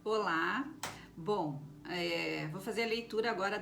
Olá, bom, vou fazer a leitura agora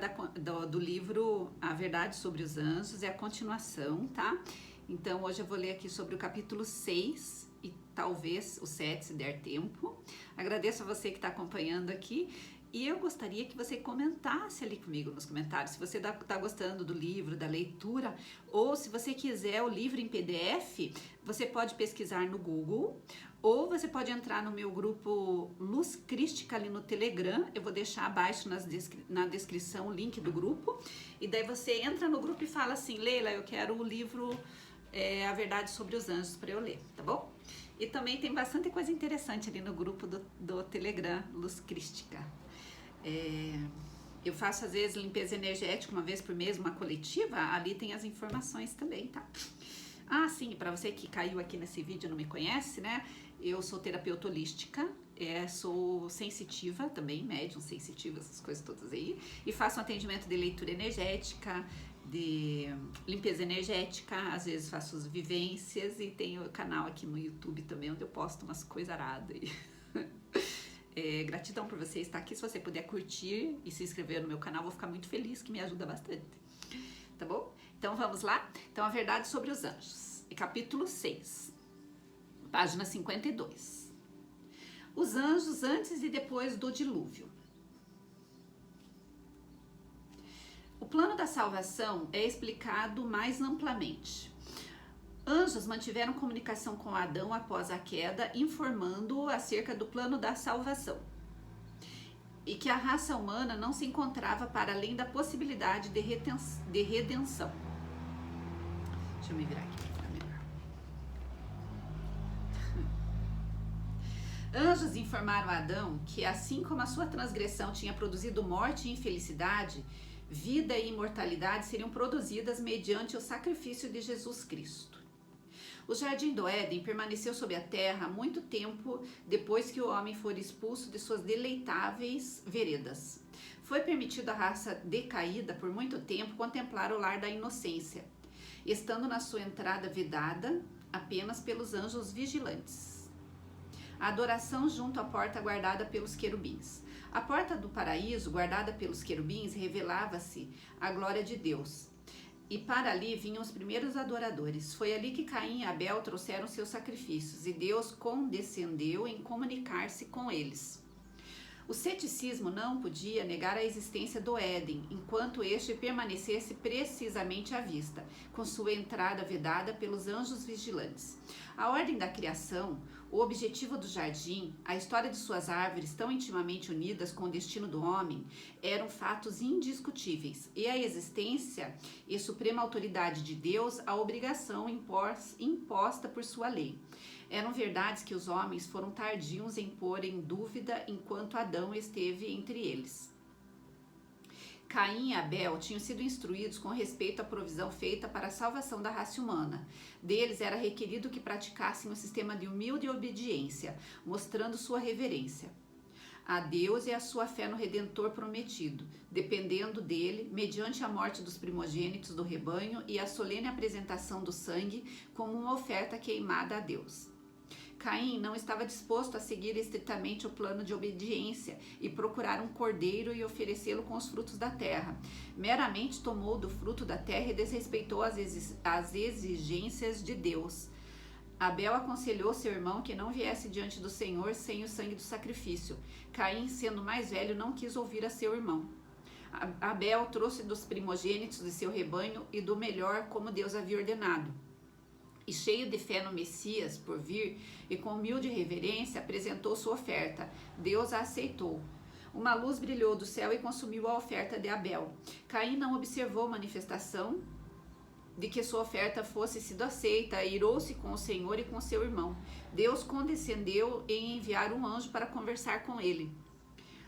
do livro A Verdade sobre os Anjos, é a continuação, tá? Então hoje eu vou ler aqui sobre o capítulo 6 e talvez o 7 se der tempo. Agradeço a você que está acompanhando aqui. E eu gostaria que você comentasse ali comigo nos comentários se você está gostando do livro, da leitura, ou se você quiser o livro em PDF, você pode pesquisar no Google, ou você pode entrar no meu grupo Luz Crística ali no Telegram. Eu vou deixar abaixo na descrição o link do grupo, e daí você entra no grupo e fala assim: Leila, eu quero o livro A Verdade sobre os Anjos para eu ler, tá bom? E também tem bastante coisa interessante ali no grupo do Telegram Luz Crística. Eu faço às vezes limpeza energética uma vez por mês, uma coletiva, ali tem as informações também, tá? Ah, sim, para você que caiu aqui nesse vídeo e não me conhece, né? Eu sou terapeuta holística, sou sensitiva também, médium sensitiva, essas coisas todas aí, e faço um atendimento de leitura energética, de limpeza energética, às vezes faço as vivências e tenho canal aqui no YouTube também, onde eu posto umas coisas aradas aí. Gratidão por você estar aqui. Se você puder curtir e se inscrever no meu canal, vou ficar muito feliz, que me ajuda bastante, tá bom? Então vamos lá? Então, a verdade sobre os anjos, capítulo 6, página 52. Os anjos antes e depois do dilúvio. O plano da salvação é explicado mais amplamente. Anjos mantiveram comunicação com Adão após a queda, informando-o acerca do plano da salvação e que a raça humana não se encontrava para além da possibilidade de redenção. Deixa eu me virar aqui para ficar melhor. Anjos informaram a Adão que, assim como a sua transgressão tinha produzido morte e infelicidade, vida e imortalidade seriam produzidas mediante o sacrifício de Jesus Cristo. O jardim do Éden permaneceu sob a terra muito tempo depois que o homem for expulso de suas deleitáveis veredas. Foi permitido à raça decaída por muito tempo contemplar o lar da inocência, estando na sua entrada vedada apenas pelos anjos vigilantes. A adoração junto à porta guardada pelos querubins. A porta do paraíso, guardada pelos querubins, revelava-se a glória de Deus. E para ali vinham os primeiros adoradores. Foi ali que Caim e Abel trouxeram seus sacrifícios, e Deus condescendeu em comunicar-se com eles. O ceticismo não podia negar a existência do Éden, enquanto este permanecesse precisamente à vista, com sua entrada vedada pelos anjos vigilantes. A ordem da criação, o objetivo do jardim, a história de suas árvores tão intimamente unidas com o destino do homem, eram fatos indiscutíveis, e a existência e suprema autoridade de Deus, a obrigação imposta por sua lei. Eram verdades que os homens foram tardios em pôr em dúvida enquanto Adão esteve entre eles. Caim e Abel tinham sido instruídos com respeito à provisão feita para a salvação da raça humana. Deles era requerido que praticassem um sistema de humilde obediência, mostrando sua reverência a Deus e a sua fé no Redentor prometido, dependendo dele, mediante a morte dos primogênitos do rebanho e a solene apresentação do sangue como uma oferta queimada a Deus. Caim não estava disposto a seguir estritamente o plano de obediência e procurar um cordeiro e oferecê-lo com os frutos da terra. Meramente tomou do fruto da terra e desrespeitou as exigências de Deus. Abel aconselhou seu irmão que não viesse diante do Senhor sem o sangue do sacrifício. Caim, sendo mais velho, não quis ouvir a seu irmão. Abel trouxe dos primogênitos de seu rebanho e do melhor, como Deus havia ordenado. E cheio de fé no Messias por vir e com humilde reverência apresentou sua oferta. Deus a aceitou. Uma luz brilhou do céu e consumiu a oferta de Abel. Caim não observou manifestação de que sua oferta fosse sido aceita, irou-se com o Senhor e com seu irmão. Deus condescendeu em enviar um anjo para conversar com ele.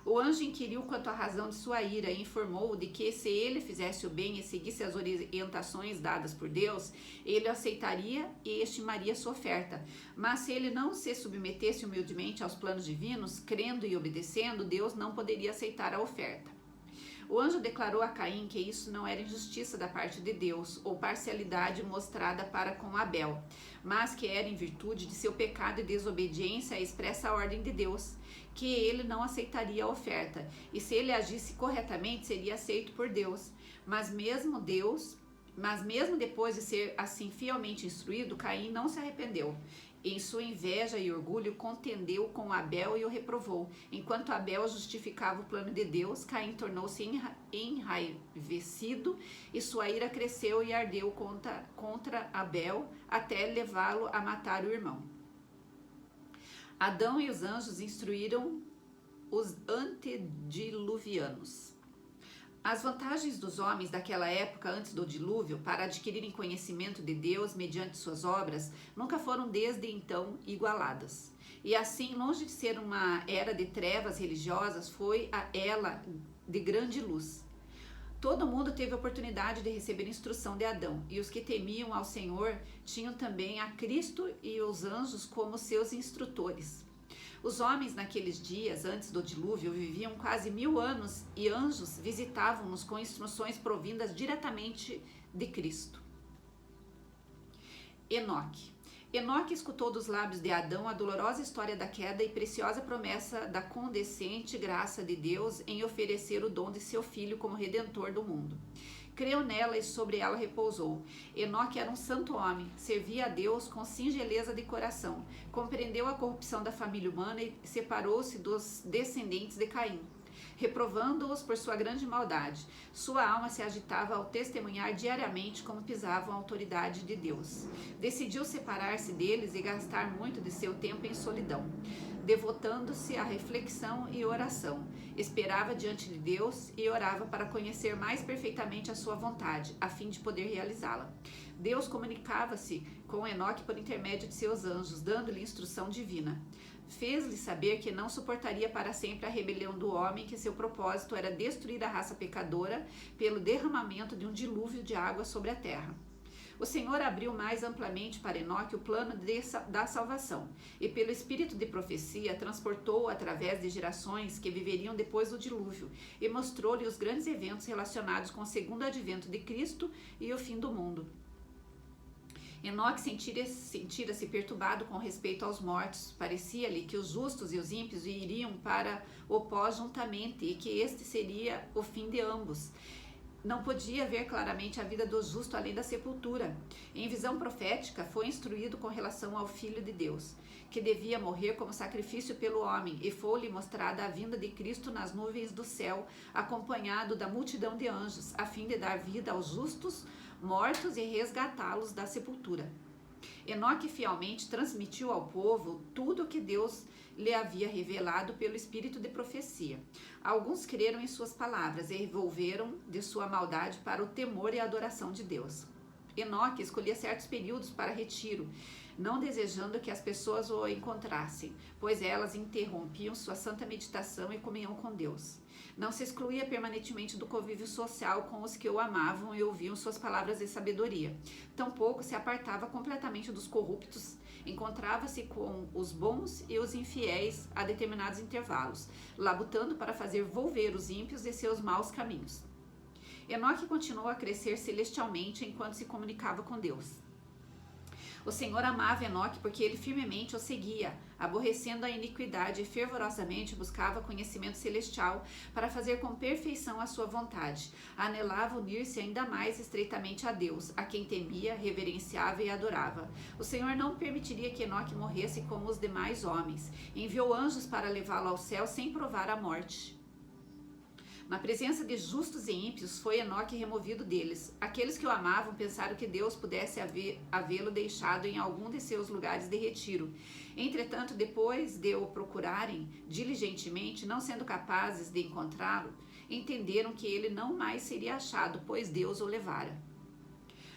O anjo inquiriu quanto à razão de sua ira e informou-o de que, se ele fizesse o bem e seguisse as orientações dadas por Deus, ele aceitaria e estimaria sua oferta. Mas se ele não se submetesse humildemente aos planos divinos, crendo e obedecendo, Deus não poderia aceitar a oferta. O anjo declarou a Caim que isso não era injustiça da parte de Deus ou parcialidade mostrada para com Abel, mas que era em virtude de seu pecado e desobediência à expressa ordem de Deus, que ele não aceitaria a oferta, e se ele agisse corretamente seria aceito por Deus. Mas mesmo depois de ser assim fielmente instruído, Caim não se arrependeu. Em sua inveja e orgulho, contendeu com Abel e o reprovou. Enquanto Abel justificava o plano de Deus, Caim tornou-se enraivecido e sua ira cresceu e ardeu contra Abel até levá-lo a matar o irmão. Adão e os anjos instruíram os antediluvianos. As vantagens dos homens daquela época antes do dilúvio para adquirirem conhecimento de Deus mediante suas obras nunca foram desde então igualadas. E assim, longe de ser uma era de trevas religiosas, foi ela de grande luz. Todo mundo teve a oportunidade de receber instrução de Adão, e os que temiam ao Senhor tinham também a Cristo e os anjos como seus instrutores. Os homens naqueles dias, antes do dilúvio, viviam quase 1000 anos e anjos visitavam-nos com instruções provindas diretamente de Cristo. Enoque escutou dos lábios de Adão a dolorosa história da queda e preciosa promessa da condescendente graça de Deus em oferecer o dom de seu filho como redentor do mundo. Creu nela e sobre ela repousou. Enoque era um santo homem, servia a Deus com singeleza de coração, compreendeu a corrupção da família humana e separou-se dos descendentes de Caim, reprovando-os por sua grande maldade. Sua alma se agitava ao testemunhar diariamente como pisavam a autoridade de Deus. Decidiu separar-se deles e gastar muito de seu tempo em solidão, devotando-se à reflexão e oração. Esperava diante de Deus e orava para conhecer mais perfeitamente a sua vontade, a fim de poder realizá-la. Deus comunicava-se com Enoque por intermédio de seus anjos, dando-lhe instrução divina. Fez-lhe saber que não suportaria para sempre a rebelião do homem, que seu propósito era destruir a raça pecadora pelo derramamento de um dilúvio de água sobre a terra. O Senhor abriu mais amplamente para Enoque o plano da salvação, e pelo espírito de profecia transportou-o através de gerações que viveriam depois do dilúvio, e mostrou-lhe os grandes eventos relacionados com o segundo advento de Cristo e o fim do mundo. Enoque sentira-se perturbado com respeito aos mortos. Parecia-lhe que os justos e os ímpios iriam para o pó juntamente, e que este seria o fim de ambos. Não podia ver claramente a vida do justo além da sepultura. Em visão profética, foi instruído com relação ao Filho de Deus, que devia morrer como sacrifício pelo homem, e foi-lhe mostrada a vinda de Cristo nas nuvens do céu, acompanhado da multidão de anjos, a fim de dar vida aos justos mortos e resgatá-los da sepultura. Enoque fielmente transmitiu ao povo tudo o que Deus lhe havia revelado pelo espírito de profecia. Alguns creram em suas palavras e revolveram de sua maldade para o temor e a adoração de Deus. Enoque escolhia certos períodos para retiro, não desejando que as pessoas o encontrassem, pois elas interrompiam sua santa meditação e comunhão com Deus. Não se excluía permanentemente do convívio social com os que o amavam e ouviam suas palavras de sabedoria. Tampouco se apartava completamente dos corruptos. Encontrava-se com os bons e os infiéis a determinados intervalos, labutando para fazer volver os ímpios de seus maus caminhos. Enoque continuou a crescer celestialmente enquanto se comunicava com Deus. O Senhor amava Enoque porque ele firmemente o seguia, aborrecendo a iniquidade e fervorosamente buscava conhecimento celestial para fazer com perfeição a sua vontade. Anelava unir-se ainda mais estreitamente a Deus, a quem temia, reverenciava e adorava. O Senhor não permitiria que Enoque morresse como os demais homens. Enviou anjos para levá-lo ao céu sem provar a morte. Na presença de justos e ímpios, foi Enoque removido deles. Aqueles que o amavam pensaram que Deus pudesse havê-lo deixado em algum de seus lugares de retiro. Entretanto, depois de o procurarem diligentemente, não sendo capazes de encontrá-lo, entenderam que ele não mais seria achado, pois Deus o levara.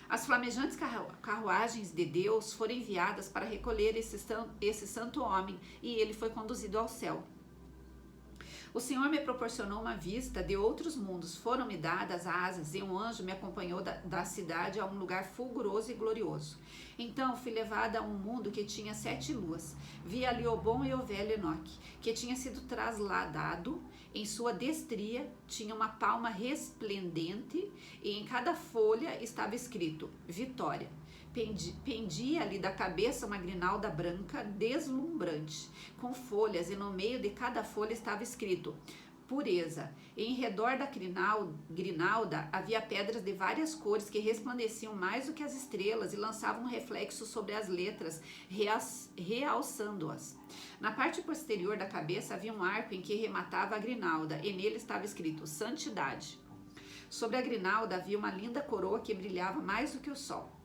As flamejantes carruagens de Deus foram enviadas para recolher esse santo homem, e ele foi conduzido ao céu. O Senhor me proporcionou uma vista de outros mundos, foram-me dadas asas e um anjo me acompanhou da cidade a um lugar fulguroso e glorioso. Então fui levada a um mundo que tinha 7 luas. Vi ali o bom e o velho Enoque, que tinha sido trasladado. Em sua destria tinha uma palma resplendente e em cada folha estava escrito Vitória. Pendia-lhe da cabeça uma grinalda branca deslumbrante, com folhas, e no meio de cada folha estava escrito Pureza. E em redor da grinalda havia pedras de várias cores que resplandeciam mais do que as estrelas e lançavam um reflexo sobre as letras, realçando-as. Na parte posterior da cabeça havia um arco em que rematava a grinalda, e nele estava escrito Santidade. Sobre a grinalda havia uma linda coroa que brilhava mais do que o sol.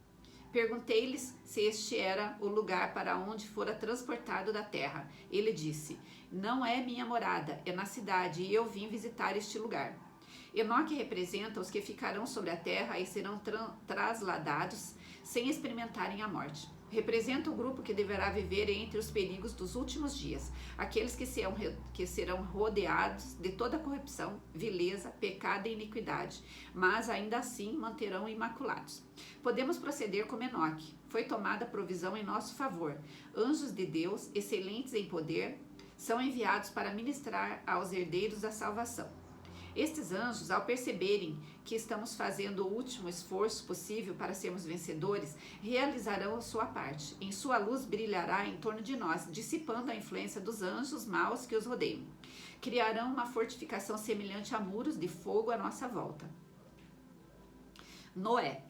Perguntei-lhes se este era o lugar para onde fora transportado da terra. Ele disse, não é minha morada, é na cidade, e eu vim visitar este lugar. Enoque representa os que ficarão sobre a terra e serão trasladados sem experimentarem a morte. Representa o grupo que deverá viver entre os perigos dos últimos dias, aqueles que serão rodeados de toda corrupção, vileza, pecado e iniquidade, mas ainda assim manterão imaculados. Podemos proceder como Enoque. Foi tomada provisão em nosso favor. Anjos de Deus, excelentes em poder, são enviados para ministrar aos herdeiros da salvação. Estes anjos, ao perceberem que estamos fazendo o último esforço possível para sermos vencedores, realizarão a sua parte. Em sua luz brilhará em torno de nós, dissipando a influência dos anjos maus que os rodeiam. Criarão uma fortificação semelhante a muros de fogo à nossa volta. Noé.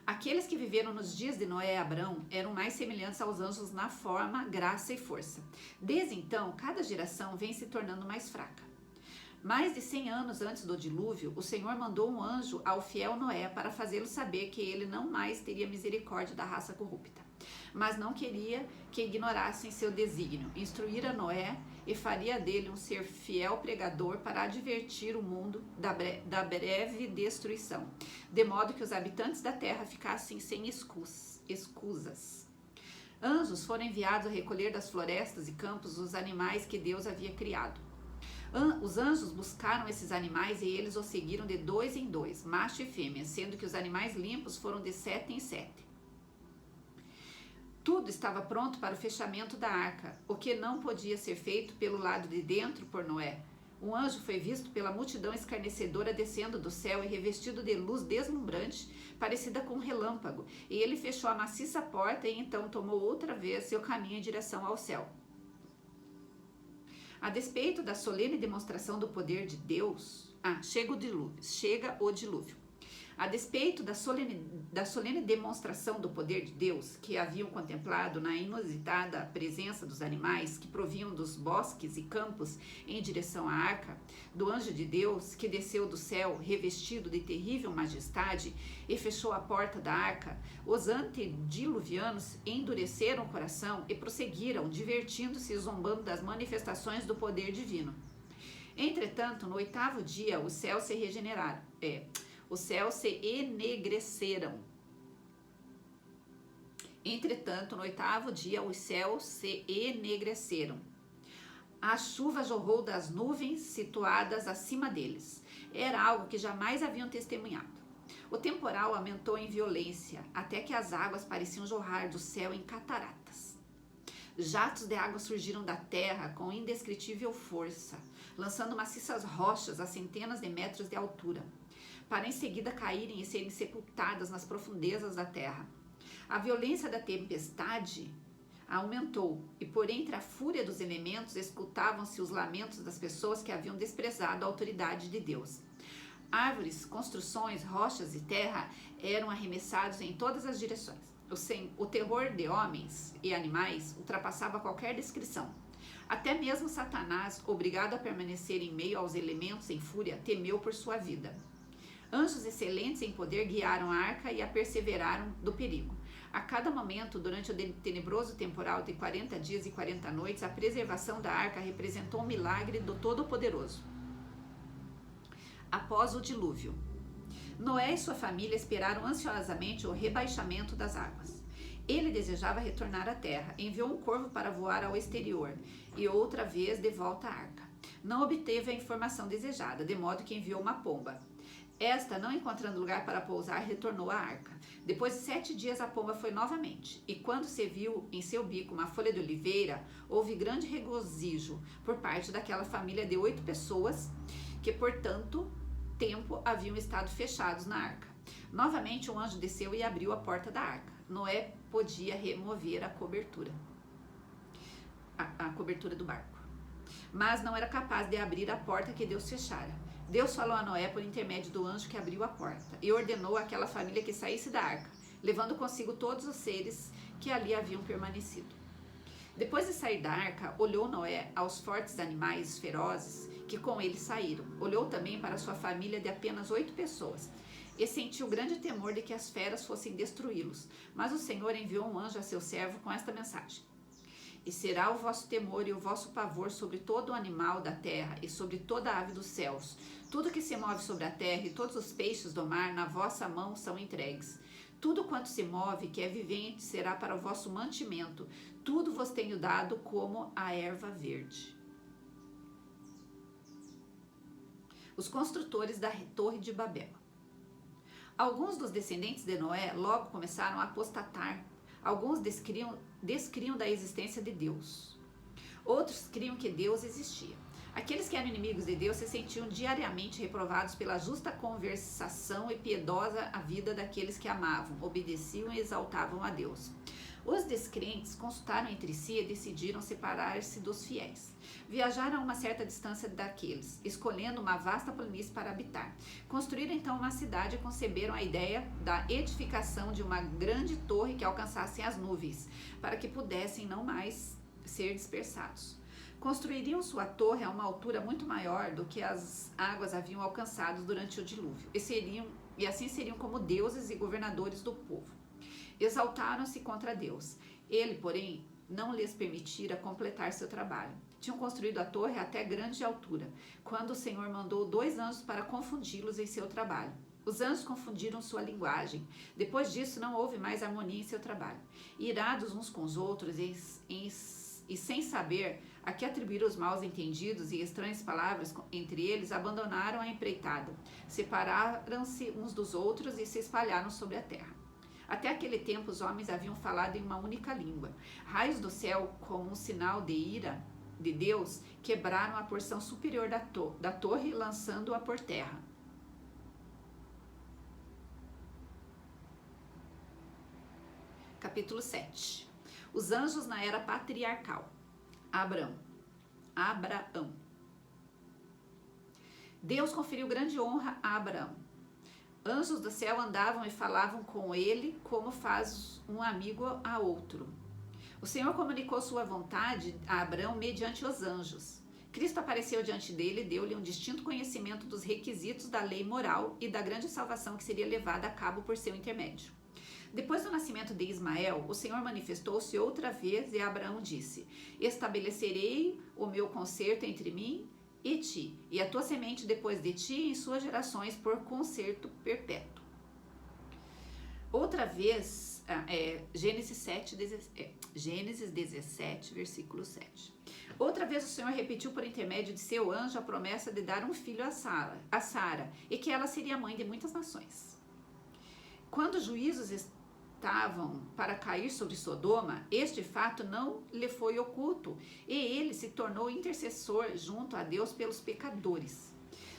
Aqueles que viveram nos dias de Noé e Abrão eram mais semelhantes aos anjos na forma, graça e força. Desde então, cada geração vem se tornando mais fraca. Mais de 100 anos antes do dilúvio, o Senhor mandou um anjo ao fiel Noé para fazê-lo saber que ele não mais teria misericórdia da raça corrupta. Mas não queria que ignorassem seu desígnio. Instruíra Noé e faria dele um ser fiel pregador para advertir o mundo da breve destruição, de modo que os habitantes da terra ficassem sem escusas. Anjos foram enviados a recolher das florestas e campos os animais que Deus havia criado. Os anjos buscaram esses animais e eles os seguiram de 2 em 2, macho e fêmea, sendo que os animais limpos foram de 7 em 7. Tudo estava pronto para o fechamento da arca, o que não podia ser feito pelo lado de dentro por Noé. Um anjo foi visto pela multidão escarnecedora descendo do céu e revestido de luz deslumbrante, parecida com um relâmpago, e ele fechou a maciça porta e então tomou outra vez seu caminho em direção ao céu. A despeito da solene demonstração do poder de Deus, chega o dilúvio. A despeito da solene demonstração do poder de Deus, que haviam contemplado na inusitada presença dos animais que provinham dos bosques e campos em direção à arca, do anjo de Deus que desceu do céu revestido de terrível majestade e fechou a porta da arca, os antediluvianos endureceram o coração e prosseguiram, divertindo-se e zombando das manifestações do poder divino. Entretanto, no 8º dia, os céus se regeneraram. Os céus se enegreceram. Entretanto, no 8º dia, os céus se enegreceram. A chuva jorrou das nuvens situadas acima deles. Era algo que jamais haviam testemunhado. O temporal aumentou em violência, até que as águas pareciam jorrar do céu em cataratas. Jatos de água surgiram da terra com indescritível força, lançando maciças rochas a centenas de metros de altura, para em seguida caírem e serem sepultadas nas profundezas da terra. A violência da tempestade aumentou, e por entre a fúria dos elementos escutavam-se os lamentos das pessoas que haviam desprezado a autoridade de Deus. Árvores, construções, rochas e terra eram arremessados em todas as direções. O terror de homens e animais ultrapassava qualquer descrição. Até mesmo Satanás, obrigado a permanecer em meio aos elementos em fúria, temeu por sua vida. Anjos excelentes em poder guiaram a arca e a perseveraram do perigo. A cada momento, durante o tenebroso temporal de 40 dias e 40 noites, a preservação da arca representou um milagre do Todo-Poderoso. Após o dilúvio, Noé e sua família esperaram ansiosamente o rebaixamento das águas. Ele desejava retornar à terra, enviou um corvo para voar ao exterior e outra vez de volta à arca. não obteve a informação desejada, de modo que enviou uma pomba. Esta, não encontrando lugar para pousar, retornou à arca. Depois de 7 dias, a pomba foi novamente, e quando se viu em seu bico uma folha de oliveira, houve grande regozijo por parte daquela família de 8 pessoas, que por tanto tempo haviam estado fechados na arca. Novamente um anjo desceu e abriu a porta da arca. Noé podia remover a cobertura do barco, mas não era capaz de abrir a porta que Deus fechara. Deus falou a Noé por intermédio do anjo que abriu a porta e ordenou àquela família que saísse da arca, levando consigo todos os seres que ali haviam permanecido. Depois de sair da arca, olhou Noé aos fortes animais ferozes que com ele saíram. Olhou também para sua família de apenas 8 pessoas e sentiu grande temor de que as feras fossem destruí-los. Mas o Senhor enviou um anjo a seu servo com esta mensagem: e será o vosso temor e o vosso pavor sobre todo o animal da terra e sobre toda a ave dos céus. Tudo que se move sobre a terra e todos os peixes do mar na vossa mão são entregues. Tudo quanto se move, que é vivente, será para o vosso mantimento. Tudo vos tenho dado como a erva verde. Os construtores da Torre de Babel. Alguns dos descendentes de Noé logo começaram a apostatar. Alguns descriam da existência de Deus. Outros criam que Deus existia. Aqueles que eram inimigos de Deus se sentiam diariamente reprovados pela justa conversação e piedosa a vida daqueles que amavam, obedeciam e exaltavam a Deus. Os descrentes consultaram entre si e decidiram separar-se dos fiéis. Viajaram a uma certa distância daqueles, escolhendo uma vasta planície para habitar. Construíram então uma cidade e conceberam a ideia da edificação de uma grande torre que alcançasse as nuvens, para que pudessem não mais ser dispersados. Construiriam sua torre a uma altura muito maior do que as águas haviam alcançado durante o dilúvio, e assim seriam como deuses e governadores do povo. Exaltaram-se contra Deus. Ele, porém, não lhes permitira completar seu trabalho. Tinham construído a torre até grande altura, quando o Senhor mandou 2 anjos para confundi-los em seu trabalho. Os anjos confundiram sua linguagem. Depois disso, não houve mais harmonia em seu trabalho. Irados uns com os outros e sem saber a que atribuir os maus entendidos e estranhas palavras entre eles, abandonaram a empreitada. Separaram-se uns dos outros e se espalharam sobre a terra. Até aquele tempo, os homens haviam falado em uma única língua. Raios do céu, como um sinal de ira de Deus, quebraram a porção superior da torre, lançando-a por terra. Capítulo 7. Os anjos na era patriarcal. Abraão. Deus conferiu grande honra a Abraão. Anjos do céu andavam e falavam com ele como faz um amigo a outro. O Senhor comunicou sua vontade a Abraão mediante os anjos. Cristo apareceu diante dele e deu-lhe um distinto conhecimento dos requisitos da lei moral e da grande salvação que seria levada a cabo por seu intermédio. Depois do nascimento de Ismael, o Senhor manifestou-se outra vez e Abraão disse: estabelecerei o meu concerto entre mim e ti, e a tua semente depois de ti em suas gerações por concerto perpétuo. Outra vez, Gênesis 17, versículo 7. Outra vez o Senhor repetiu por intermédio de seu anjo a promessa de dar um filho a Sara, e que ela seria mãe de muitas nações. Quando os juízos estavam para cair sobre Sodoma, este fato não lhe foi oculto, e ele se tornou intercessor junto a Deus pelos pecadores.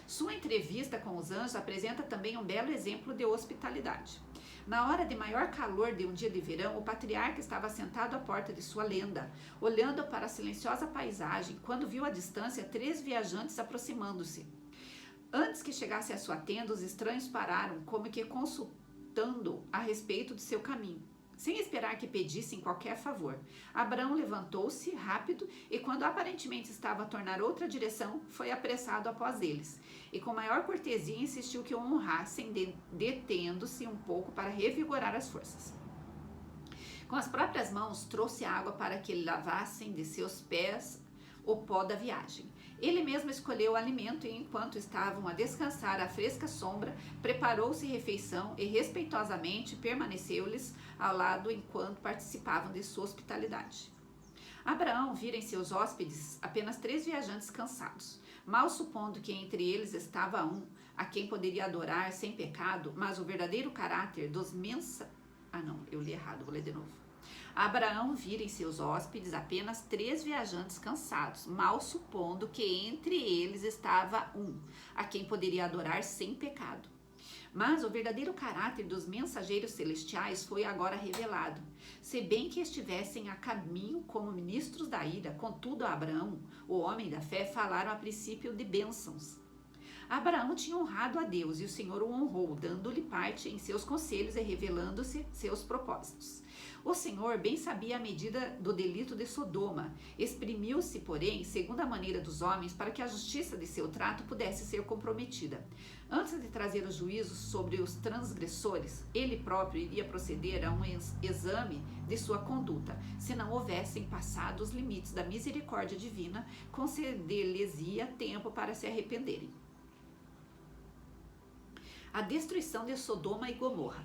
Sua entrevista com os anjos apresenta também um belo exemplo de hospitalidade. Na hora de maior calor de um dia de verão, o patriarca estava sentado à porta de sua lenda, olhando para a silenciosa paisagem, quando viu à distância 3 viajantes aproximando-se. Antes que chegasse à sua tenda, os estranhos pararam, como que consultando a respeito de seu caminho, sem esperar que pedissem qualquer favor. Abraão levantou-se rápido e, quando aparentemente estava a tornar outra direção, foi apressado após eles, e com maior cortesia insistiu que o honrassem, detendo-se um pouco para revigorar as forças. Com as próprias mãos trouxe água para que lavassem de seus pés o pó da viagem. Ele mesmo escolheu o alimento e, enquanto estavam a descansar à fresca sombra, preparou-se refeição e respeitosamente permaneceu-lhes ao lado enquanto participavam de sua hospitalidade. Abraão vira em seus hóspedes apenas 3 viajantes cansados, mal supondo que entre eles estava um a quem poderia adorar sem pecado, mas o verdadeiro caráter dos eu li errado, vou ler de novo. Abraão vira em seus hóspedes apenas 3 viajantes cansados, mal supondo que entre eles estava um a quem poderia adorar sem pecado. Mas o verdadeiro caráter dos mensageiros celestiais foi agora revelado. Se bem que estivessem a caminho como ministros da ira, contudo a Abraão, o homem da fé, falaram a princípio de bênçãos. Abraão tinha honrado a Deus e o Senhor o honrou, dando-lhe parte em seus conselhos e revelando-se seus propósitos. O Senhor bem sabia a medida do delito de Sodoma. Exprimiu-se, porém, segundo a maneira dos homens, para que a justiça de seu trato pudesse ser comprometida. Antes de trazer os juízos sobre os transgressores, ele próprio iria proceder a um exame de sua conduta. Se não houvessem passado os limites da misericórdia divina, conceder-lhes-ia tempo para se arrependerem. A destruição de Sodoma e Gomorra.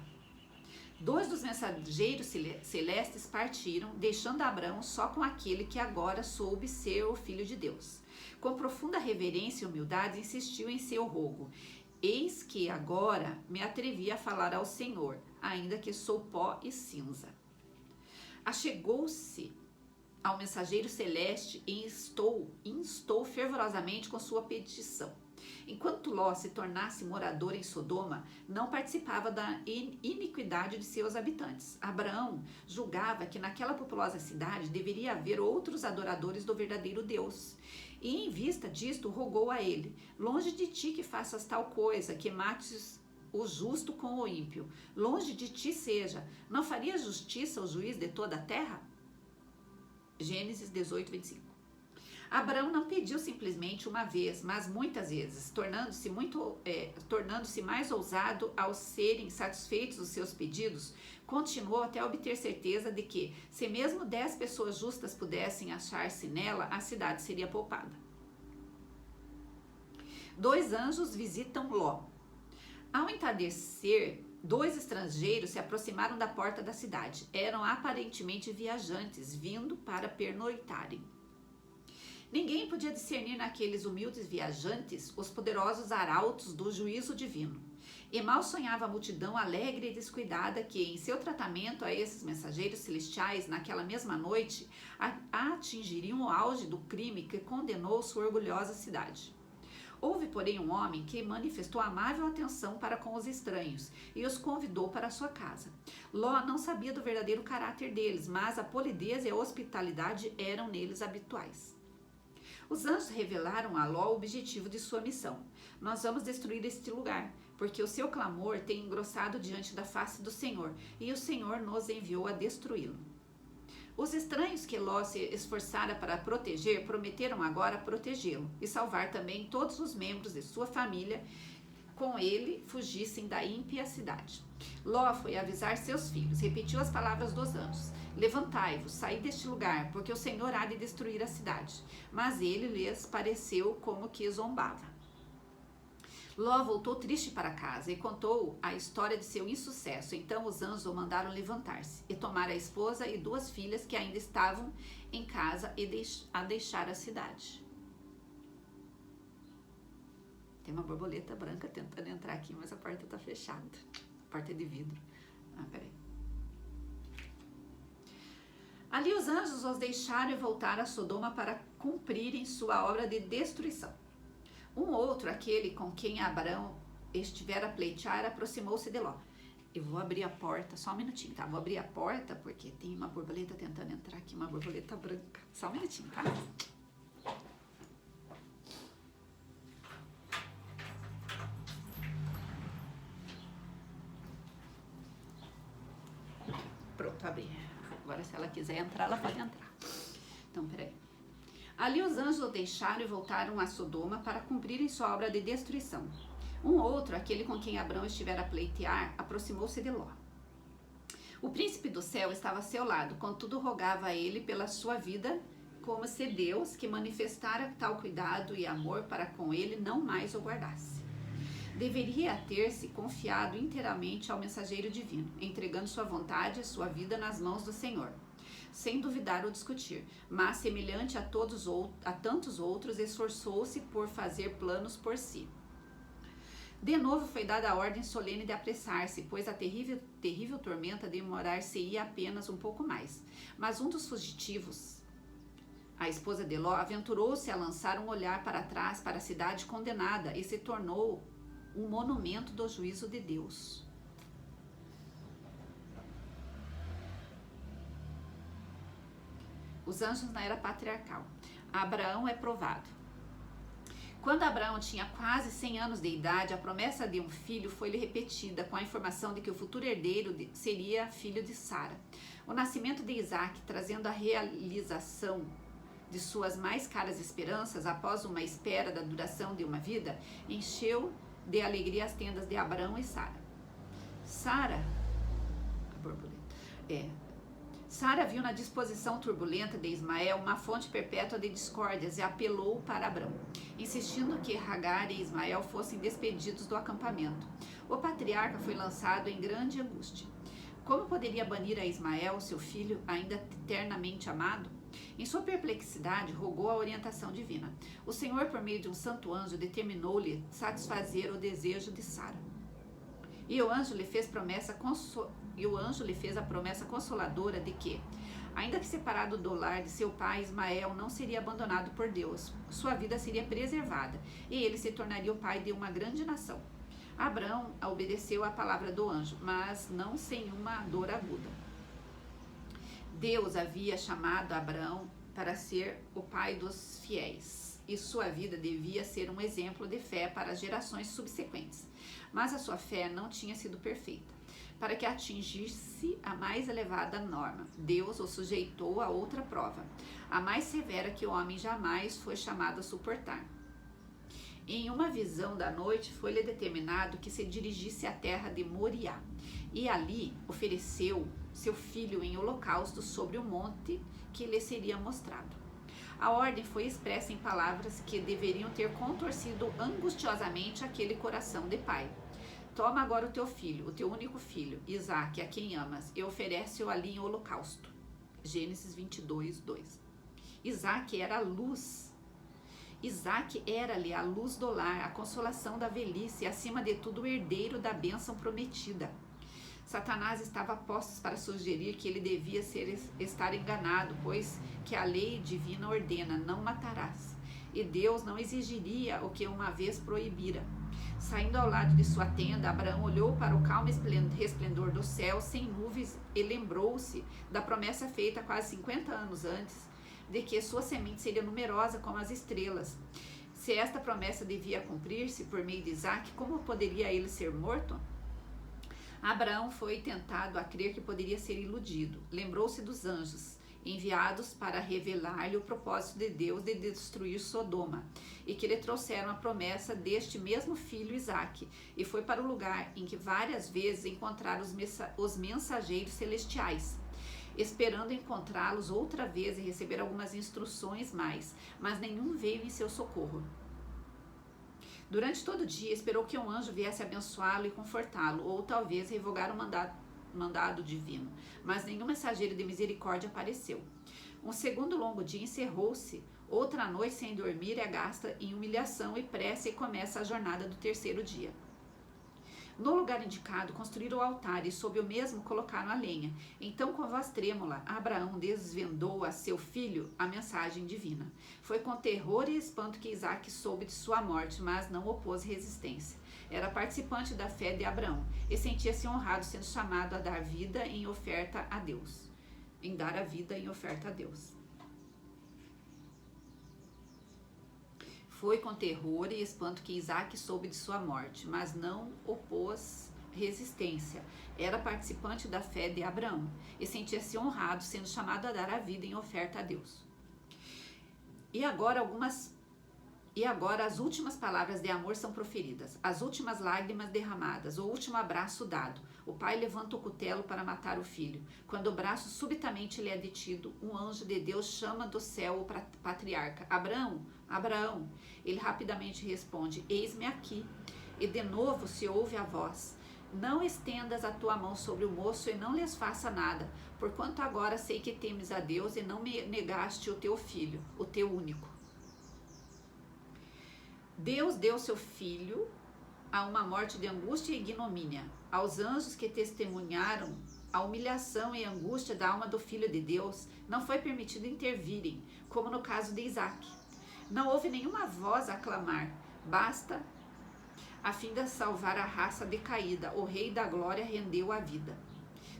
2 dos mensageiros celestes partiram, deixando Abraão só com aquele que agora soube ser o Filho de Deus. Com profunda reverência e humildade, insistiu em seu rogo. Eis que agora me atrevi a falar ao Senhor, ainda que sou pó e cinza. Achegou-se ao mensageiro celeste e instou fervorosamente com sua petição. Enquanto Ló se tornasse morador em Sodoma, não participava da iniquidade de seus habitantes. Abraão julgava que naquela populosa cidade deveria haver outros adoradores do verdadeiro Deus. E em vista disto, rogou a ele: longe de ti que faças tal coisa, que mates o justo com o ímpio. Longe de ti seja. Não faria justiça o juiz de toda a terra? Gênesis 18, 25. Abraão não pediu simplesmente uma vez, mas muitas vezes, tornando-se mais ousado ao serem satisfeitos os seus pedidos, continuou até obter certeza de que, se mesmo 10 pessoas justas pudessem achar-se nela, a cidade seria poupada. 2 anjos visitam Ló. Ao entardecer, 2 estrangeiros se aproximaram da porta da cidade. Eram aparentemente viajantes, vindo para pernoitarem. Ninguém podia discernir naqueles humildes viajantes os poderosos arautos do juízo divino. E mal sonhava a multidão alegre e descuidada que, em seu tratamento a esses mensageiros celestiais, naquela mesma noite, atingiriam o auge do crime que condenou sua orgulhosa cidade. Houve, porém, um homem que manifestou amável atenção para com os estranhos e os convidou para sua casa. Ló não sabia do verdadeiro caráter deles, mas a polidez e a hospitalidade eram neles habituais. Os anjos revelaram a Ló o objetivo de sua missão. Nós vamos destruir este lugar, porque o seu clamor tem engrossado diante da face do Senhor, e o Senhor nos enviou a destruí-lo. Os estranhos que Ló se esforçara para proteger prometeram agora protegê-lo e salvar também todos os membros de sua família com ele fugissem da ímpia cidade. Ló foi avisar seus filhos, repetiu as palavras dos anjos: levantai-vos, saí deste lugar, porque o Senhor há de destruir a cidade. Mas ele lhes pareceu como que zombava. Ló voltou triste para casa e contou a história de seu insucesso. Então os anjos o mandaram levantar-se e tomar a esposa e 2 filhas que ainda estavam em casa e deixar a cidade. Tem uma borboleta branca tentando entrar aqui, mas a porta está fechada. A porta é de vidro. Peraí. Ali os anjos os deixaram e voltaram a Sodoma para cumprirem sua obra de destruição. Um outro, aquele com quem Abraão estivera a pleitear, aproximou-se de Ló. Eu vou abrir a porta, só um minutinho, tá? Vou abrir a porta porque tem uma borboleta tentando entrar aqui, uma borboleta branca. Só um minutinho, tá? Pronto, abri. Agora, se ela quiser entrar, ela pode entrar. Então, peraí. Ali os anjos o deixaram e voltaram a Sodoma para cumprirem sua obra de destruição. Um outro, aquele com quem Abraão estivera a pleitear, aproximou-se de Ló. O príncipe do céu estava a seu lado, contudo rogava a ele pela sua vida, como se Deus, que manifestara tal cuidado e amor para com ele, não mais o guardasse. Deveria ter-se confiado inteiramente ao mensageiro divino, entregando sua vontade e sua vida nas mãos do Senhor. sem duvidar ou discutir, mas semelhante a tantos outros, esforçou-se por fazer planos por si. De novo foi dada a ordem solene de apressar-se, pois a terrível tormenta demorar-se-ia apenas um pouco mais. Mas um dos fugitivos, a esposa de Ló, aventurou-se a lançar um olhar para trás para a cidade condenada e se tornou um monumento do juízo de Deus. Os anjos na era patriarcal. Abraão é provado. Quando Abraão tinha quase 100 anos de idade, a promessa de um filho foi-lhe repetida com a informação de que o futuro herdeiro seria filho de Sara. O nascimento de Isaac, trazendo a realização de suas mais caras esperanças após uma espera da duração de uma vida, encheu de alegria as tendas de Abraão e Sara. Sara viu na disposição turbulenta de Ismael uma fonte perpétua de discórdias e apelou para Abrão, insistindo que Hagar e Ismael fossem despedidos do acampamento. O patriarca foi lançado em grande angústia. Como poderia banir a Ismael, seu filho, ainda eternamente amado? Em sua perplexidade, rogou a orientação divina. O Senhor, por meio de um santo anjo, determinou-lhe satisfazer o desejo de Sara. E o anjo lhe fez a promessa consoladora de que, ainda que separado do lar de seu pai, Ismael não seria abandonado por Deus. Sua vida seria preservada e ele se tornaria o pai de uma grande nação. Abrão obedeceu à palavra do anjo, mas não sem uma dor aguda. Deus havia chamado Abrão para ser o pai dos fiéis, e sua vida devia ser um exemplo de fé para as gerações subsequentes. Mas a sua fé não tinha sido perfeita. Para que atingisse a mais elevada norma, Deus o sujeitou a outra prova, a mais severa que o homem jamais foi chamado a suportar. Em uma visão da noite, foi-lhe determinado que se dirigisse à terra de Moriá, e ali ofereceu seu filho em holocausto sobre o monte que lhe seria mostrado. A ordem foi expressa em palavras que deveriam ter contorcido angustiosamente aquele coração de pai. Toma agora o teu filho, o teu único filho, Isaque, a quem amas, e oferece-o ali em holocausto. Gênesis 22, 2. Isaque era a luz. Isaque era-lhe a luz do lar, a consolação da velhice e, acima de tudo, o herdeiro da bênção prometida. Satanás estava a postos para sugerir que ele devia estar enganado, pois que a lei divina ordena, não matarás. E Deus não exigiria o que uma vez proibira. Saindo ao lado de sua tenda, Abraão olhou para o calmo resplendor do céu sem nuvens e lembrou-se da promessa feita quase 50 anos antes, de que sua semente seria numerosa como as estrelas. Se esta promessa devia cumprir-se por meio de Isaque, como poderia ele ser morto? Abraão foi tentado a crer que poderia ser iludido. Lembrou-se dos anjos, enviados para revelar-lhe o propósito de Deus de destruir Sodoma, e que lhe trouxeram a promessa deste mesmo filho Isaque, e foi para o lugar em que várias vezes encontraram os mensageiros celestiais, esperando encontrá-los outra vez e receber algumas instruções mais, mas nenhum veio em seu socorro. Durante todo o dia esperou que um anjo viesse abençoá-lo e confortá-lo, ou talvez revogar o mandado divino, mas nenhum mensageiro de misericórdia apareceu. Um segundo longo dia encerrou-se, outra noite sem dormir é gasta em humilhação e pressa, e começa a jornada do terceiro dia. No lugar indicado, construíram o altar e sob o mesmo colocaram a lenha. Então, com voz trêmula, Abraão desvendou a seu filho a mensagem divina. Foi com terror e espanto que Isaque soube de sua morte, mas não opôs resistência. Era participante da fé de Abraão e sentia-se honrado sendo chamado a dar vida em oferta a Deus. Em dar a vida em oferta a Deus. Foi com terror e espanto que Isaque soube de sua morte, mas não opôs resistência. Era participante da fé de Abraão e sentia-se honrado sendo chamado a dar a vida em oferta a Deus. E agora as últimas palavras de amor são proferidas, as últimas lágrimas derramadas, o último abraço dado. O pai levanta o cutelo para matar o filho. Quando o braço subitamente lhe é detido, um anjo de Deus chama do céu o patriarca. Abraão, Abraão. Ele rapidamente responde, eis-me aqui. E de novo se ouve a voz, Não estendas a tua mão sobre o moço e não lhes faça nada, porquanto agora sei que temes a Deus e não me negaste o teu filho, o teu único. Deus deu seu filho a uma morte de angústia e ignomínia. Aos anjos que testemunharam a humilhação e angústia da alma do Filho de Deus, não foi permitido intervirem, como no caso de Isaque. Não houve nenhuma voz a clamar, basta a fim de salvar a raça decaída. O Rei da Glória rendeu a vida.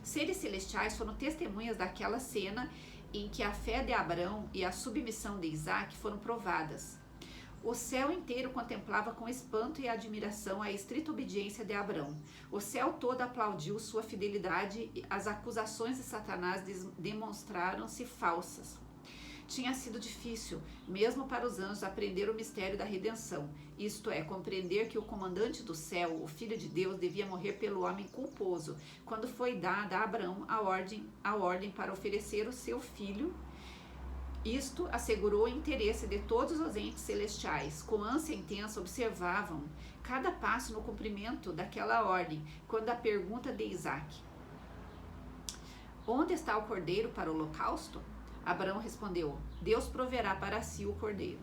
Seres celestiais foram testemunhas daquela cena em que a fé de Abraão e a submissão de Isaque foram provadas. O céu inteiro contemplava com espanto e admiração a estrita obediência de Abraão. O céu todo aplaudiu sua fidelidade e as acusações de Satanás demonstraram-se falsas. Tinha sido difícil, mesmo para os anjos, aprender o mistério da redenção, isto é, compreender que o comandante do céu, o Filho de Deus, devia morrer pelo homem culposo, quando foi dada a Abraão a ordem para oferecer o seu filho. Isto assegurou o interesse de todos os entes celestiais. Com ânsia intensa observavam cada passo no cumprimento daquela ordem, quando a pergunta de Isaque: onde está o cordeiro para o holocausto? Abraão respondeu: Deus proverá para si o cordeiro.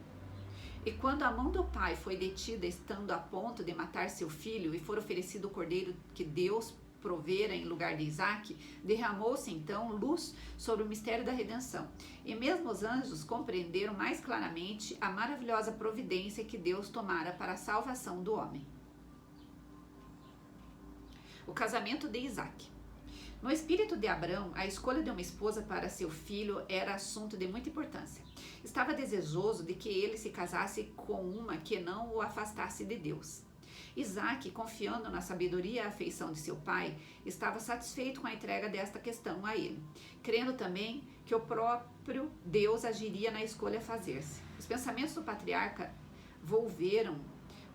E quando a mão do pai foi detida, estando a ponto de matar seu filho, e for oferecido o cordeiro que Deus provera em lugar de Isaque, derramou-se então luz sobre o mistério da redenção. E mesmo os anjos compreenderam mais claramente a maravilhosa providência que Deus tomara para a salvação do homem. O casamento de Isaque. No espírito de Abraão, a escolha de uma esposa para seu filho era assunto de muita importância. Estava desejoso de que ele se casasse com uma que não o afastasse de Deus. Isaque, confiando na sabedoria e afeição de seu pai, estava satisfeito com a entrega desta questão a ele, crendo também que o próprio Deus agiria na escolha a fazer-se. Os pensamentos do patriarca volveram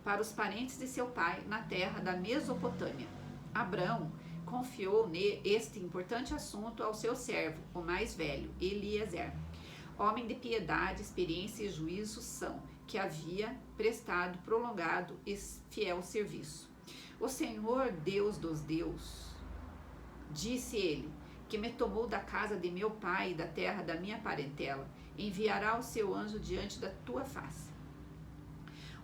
para os parentes de seu pai na terra da Mesopotâmia. Abraão confiou este importante assunto ao seu servo, o mais velho, Eliezer, homem de piedade, experiência e juízo são, que havia prestado prolongado e fiel serviço. O Senhor Deus dos Deus, disse ele, que me tomou da casa de meu pai e da terra da minha parentela, enviará o seu anjo diante da tua face.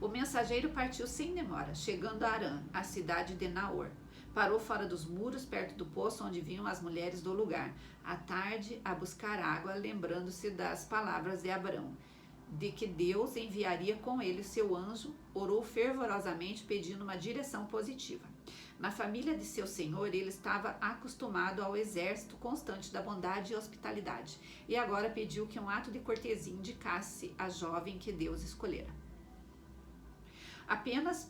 O mensageiro partiu sem demora, chegando a Arã, a cidade de Naor. Parou fora dos muros, perto do poço onde vinham as mulheres do lugar, à tarde, a buscar água, lembrando-se das palavras de Abraão, de que Deus enviaria com ele seu anjo, orou fervorosamente pedindo uma direção positiva. Na família de seu senhor, ele estava acostumado ao exército constante da bondade e hospitalidade, e agora pediu que um ato de cortesia indicasse a jovem que Deus escolhera. Apenas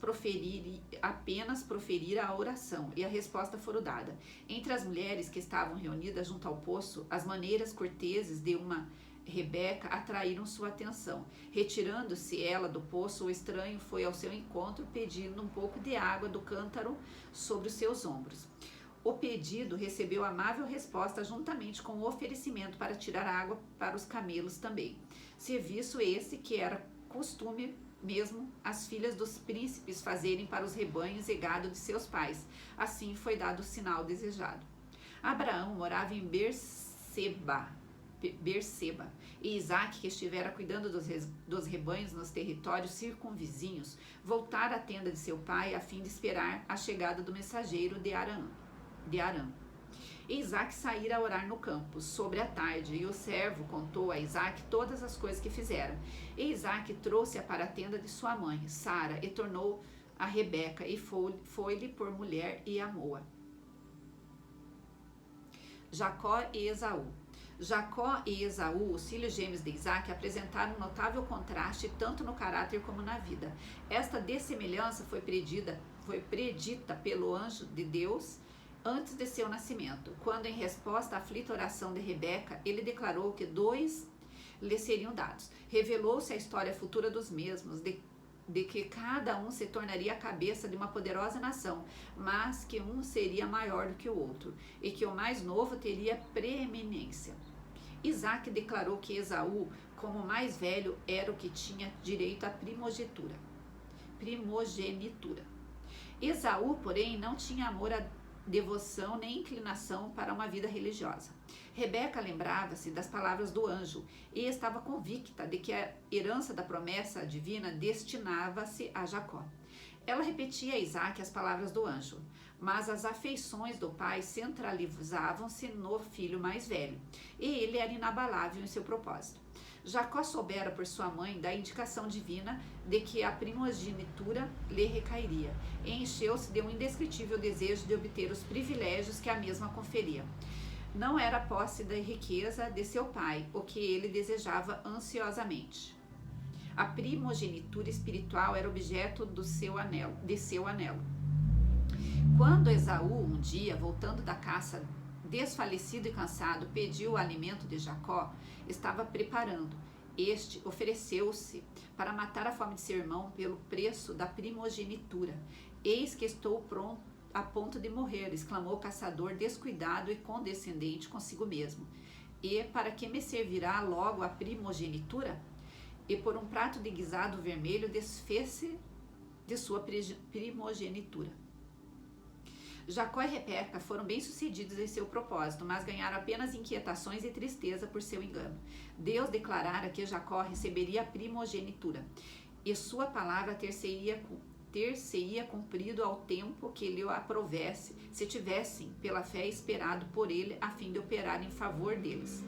proferira a oração, e a resposta fora dada. Entre as mulheres que estavam reunidas junto ao poço, as maneiras corteses de uma Rebeca atraíram sua atenção. Retirando-se ela do poço, o estranho foi ao seu encontro, pedindo um pouco de água do cântaro sobre os seus ombros. O pedido recebeu amável resposta juntamente com o oferecimento para tirar água para os camelos também. Serviço esse que era costume mesmo as filhas dos príncipes fazerem para os rebanhos e gado de seus pais. Assim foi dado o sinal desejado. Abraão morava em Berseba, e Isaque, que estivera cuidando dos rebanhos nos territórios circunvizinhos, voltara à tenda de seu pai a fim de esperar a chegada do mensageiro de Arã. E Isaque saíra a orar no campo, sobre a tarde, e o servo contou a Isaque todas as coisas que fizeram. E Isaque trouxe-a para a tenda de sua mãe, Sara, e tornou a Rebeca, e foi-lhe por mulher e amou-a. Jacó e Esaú. Jacó e Esaú, os filhos gêmeos de Isaque, apresentaram um notável contraste tanto no caráter como na vida. Esta dessemelhança foi predita pelo anjo de Deus antes de seu nascimento, quando, em resposta à aflita oração de Rebeca, ele declarou que 2 lhe seriam dados. Revelou-se a história futura dos mesmos, de que cada um se tornaria a cabeça de uma poderosa nação, mas que um seria maior do que o outro, e que o mais novo teria preeminência. Isaque declarou que Esaú, como o mais velho, era o que tinha direito à primogenitura. Esaú, porém, não tinha amor devoção nem inclinação para uma vida religiosa. Rebeca lembrava-se das palavras do anjo e estava convicta de que a herança da promessa divina destinava-se a Jacó. Ela repetia a Isaac as palavras do anjo, mas as afeições do pai centralizavam-se no filho mais velho, e ele era inabalável em seu propósito. Jacó soubera por sua mãe da indicação divina de que a primogenitura lhe recairia, e encheu-se de um indescritível desejo de obter os privilégios que a mesma conferia. Não era a posse da riqueza de seu pai o que ele desejava ansiosamente. A primogenitura espiritual era objeto de seu anelo. Quando Esaú, um dia, voltando da caça, desfalecido e cansado, pediu o alimento de Jacó, estava preparando. Este ofereceu-se para matar a fome de seu irmão pelo preço da primogenitura. Eis que estou pronto a ponto de morrer, exclamou o caçador, descuidado e condescendente consigo mesmo. E para que me servirá logo a primogenitura? E por um prato de guisado vermelho desfez-se de sua primogenitura. Jacó e Rebeca foram bem-sucedidos em seu propósito, mas ganharam apenas inquietações e tristeza por seu engano. Deus declarara que Jacó receberia a primogenitura, e sua palavra ter-se-ia cumprido ao tempo que lhe aprovesse, se tivessem, pela fé, esperado por ele, a fim de operar em favor deles.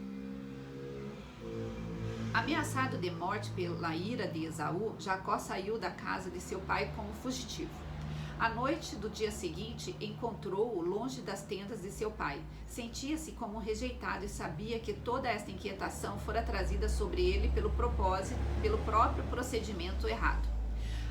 Ameaçado de morte pela ira de Esaú, Jacó saiu da casa de seu pai como fugitivo. À noite do dia seguinte, encontrou-o longe das tendas de seu pai. Sentia-se como um rejeitado e sabia que toda esta inquietação fora trazida sobre ele pelo próprio procedimento errado.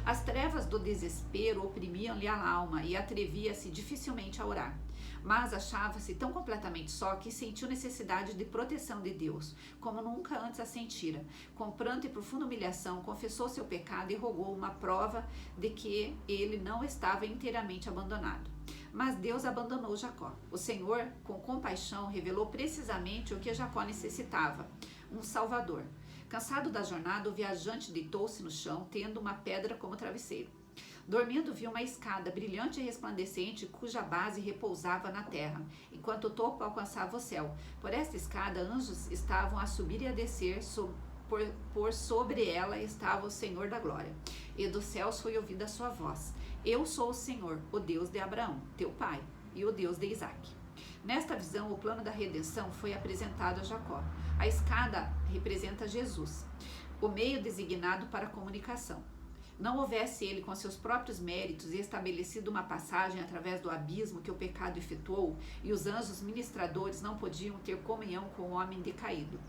As trevas do desespero oprimiam-lhe a alma e atrevia-se dificilmente a orar. Mas achava-se tão completamente só que sentiu necessidade de proteção de Deus, como nunca antes a sentira. Com pranto e profunda humilhação, confessou seu pecado e rogou uma prova de que ele não estava inteiramente abandonado. Mas Deus abandonou Jacó. O Senhor, com compaixão, revelou precisamente o que Jacó necessitava: um Salvador. Cansado da jornada, o viajante deitou-se no chão, tendo uma pedra como travesseiro. Dormindo, viu uma escada brilhante e resplandecente, cuja base repousava na terra, enquanto o topo alcançava o céu. Por esta escada, anjos estavam a subir e a descer, por sobre ela estava o Senhor da glória. E dos céus foi ouvida a sua voz: Eu sou o Senhor, o Deus de Abraão, teu pai, e o Deus de Isaque. Nesta visão, o plano da redenção foi apresentado a Jacó. A escada representa Jesus, o meio designado para a comunicação. Não houvesse ele, com seus próprios méritos, estabelecido uma passagem através do abismo que o pecado efetuou, e os anjos ministradores não podiam ter comunhão com o homem decaído.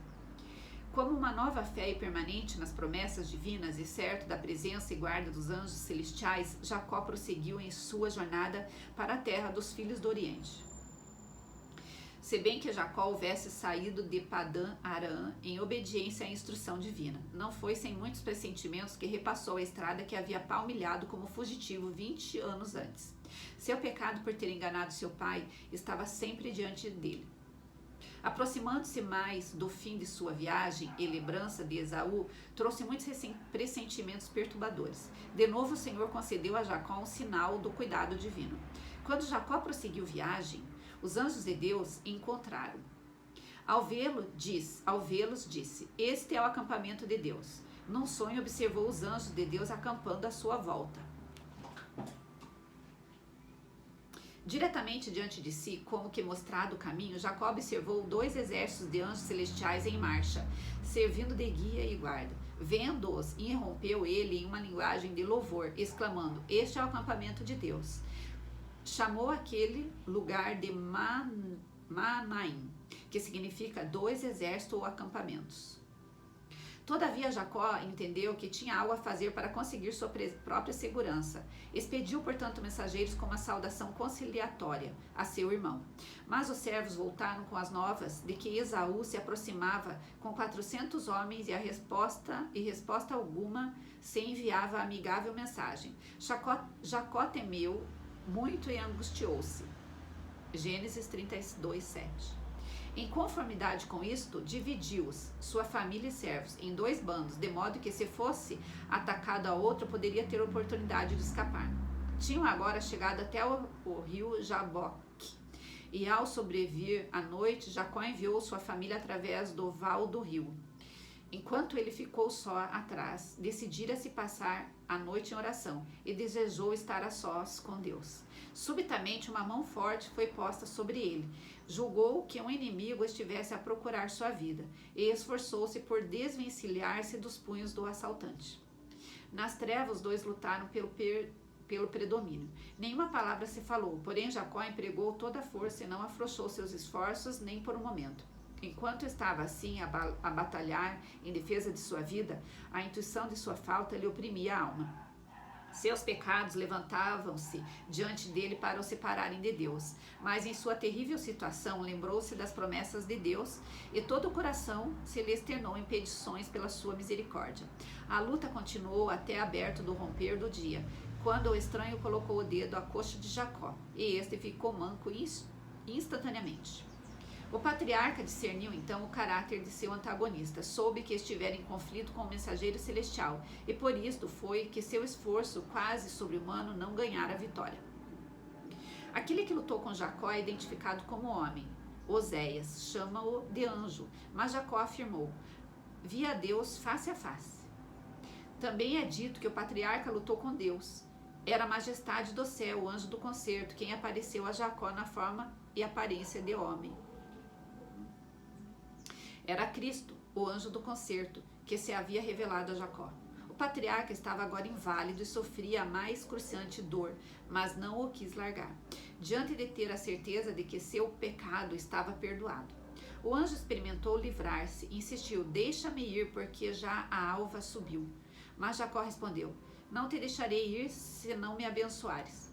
Como uma nova fé e permanente nas promessas divinas e certo da presença e guarda dos anjos celestiais, Jacó prosseguiu em sua jornada para a terra dos filhos do Oriente. Se bem que Jacó houvesse saído de Padã Arã em obediência à instrução divina, não foi sem muitos pressentimentos que repassou a estrada que havia palmilhado como fugitivo 20 anos antes. Seu pecado por ter enganado seu pai estava sempre diante dele. Aproximando-se mais do fim de sua viagem e lembrança de Esaú, trouxe muitos pressentimentos perturbadores. De novo o Senhor concedeu a Jacó um sinal do cuidado divino. Quando Jacó prosseguiu viagem, os anjos de Deus encontraram. Ao vê-los, disse: Este é o acampamento de Deus. Num sonho observou os anjos de Deus acampando à sua volta. Diretamente diante de si, como que mostrado o caminho, Jacó observou 2 exércitos de anjos celestiais em marcha, servindo de guia e guarda. Vendo-os, irrompeu ele em uma linguagem de louvor, exclamando: Este é o acampamento de Deus. Chamou aquele lugar de Manaim, que significa 2 exércitos ou acampamentos. Todavia Jacó entendeu que tinha algo a fazer para conseguir sua própria segurança. Expediu, portanto, mensageiros com uma saudação conciliatória a seu irmão. Mas os servos voltaram com as novas de que Esaú se aproximava com 400 homens e resposta alguma se enviava a amigável mensagem. Jacó temeu muito e angustiou-se. Gênesis 32:7. Em conformidade com isto, dividiu-os, sua família e servos, em 2 bandos, de modo que se fosse atacado a outro, poderia ter oportunidade de escapar. Tinham agora chegado até o rio Jaboque, E ao sobrevir a noite, Jacó enviou sua família através do val do rio. Enquanto ele ficou só atrás, decidira-se passar a noite em oração e desejou estar a sós com Deus. Subitamente, uma mão forte foi posta sobre ele. Julgou que um inimigo estivesse a procurar sua vida e esforçou-se por desvencilhar-se dos punhos do assaltante. Nas trevas, os dois lutaram pelo predomínio. Nenhuma palavra se falou, porém Jacó empregou toda a força e não afrouxou seus esforços nem por um momento. Enquanto estava assim a batalhar em defesa de sua vida, a intuição de sua falta lhe oprimia a alma. Seus pecados levantavam-se diante dele para o separarem de Deus, mas em sua terrível situação lembrou-se das promessas de Deus e todo o coração se lhe externou em petições pela sua misericórdia. A luta continuou até aberto do romper do dia, quando o estranho colocou o dedo à coxa de Jacó, e este ficou manco instantaneamente. O patriarca discerniu então o caráter de seu antagonista, soube que estivera em conflito com o mensageiro celestial, e por isto foi que seu esforço quase sobre-humano não ganhara a vitória. Aquele que lutou com Jacó é identificado como homem. Oséias chama-o de anjo, mas Jacó afirmou: vi a Deus face a face. Também é dito que o patriarca lutou com Deus. Era a majestade do céu, o anjo do concerto, quem apareceu a Jacó na forma e aparência de homem. Era Cristo, o anjo do concerto, que se havia revelado a Jacó. O patriarca estava agora inválido e sofria a mais cruciante dor, mas não o quis largar, diante de ter a certeza de que seu pecado estava perdoado. O anjo experimentou livrar-se e insistiu: deixa-me ir, porque já a alva subiu. Mas Jacó respondeu: não te deixarei ir se não me abençoares.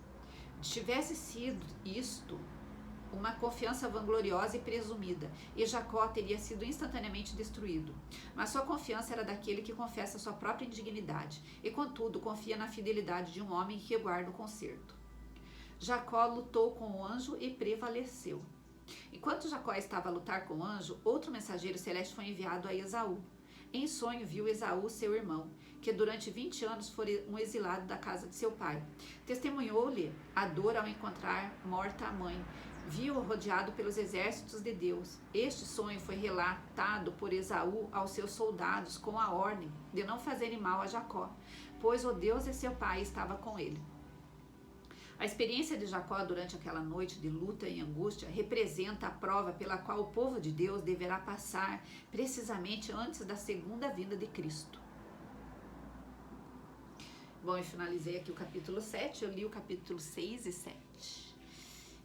Tivesse sido isto uma confiança vangloriosa e presumida, e Jacó teria sido instantaneamente destruído. Mas sua confiança era daquele que confessa sua própria indignidade, e contudo confia na fidelidade de um homem que guarda o concerto. Jacó lutou com o anjo e prevaleceu. Enquanto Jacó estava a lutar com o anjo, outro mensageiro celeste foi enviado a Esaú. Em sonho viu Esaú, seu irmão, que durante 20 anos fora um exilado da casa de seu pai. Testemunhou-lhe a dor ao encontrar morta a mãe. Viu-o rodeado pelos exércitos de Deus. Este sonho foi relatado por Esaú aos seus soldados com a ordem de não fazerem mal a Jacó, pois o Deus de seu pai estava com ele. A experiência de Jacó durante aquela noite de luta e angústia representa a prova pela qual o povo de Deus deverá passar precisamente antes da segunda vinda de Cristo. Bom, eu finalizei aqui o capítulo 7, eu li o capítulo 6 e 7.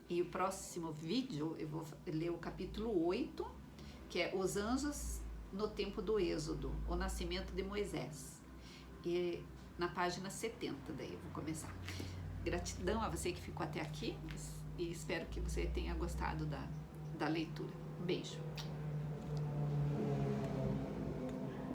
E o próximo vídeo eu vou ler o capítulo 8, que é Os Anjos no Tempo do Êxodo, o Nascimento de Moisés. E na página 70 daí eu vou começar. Gratidão a você que ficou até aqui e espero que você tenha gostado da leitura. Um beijo.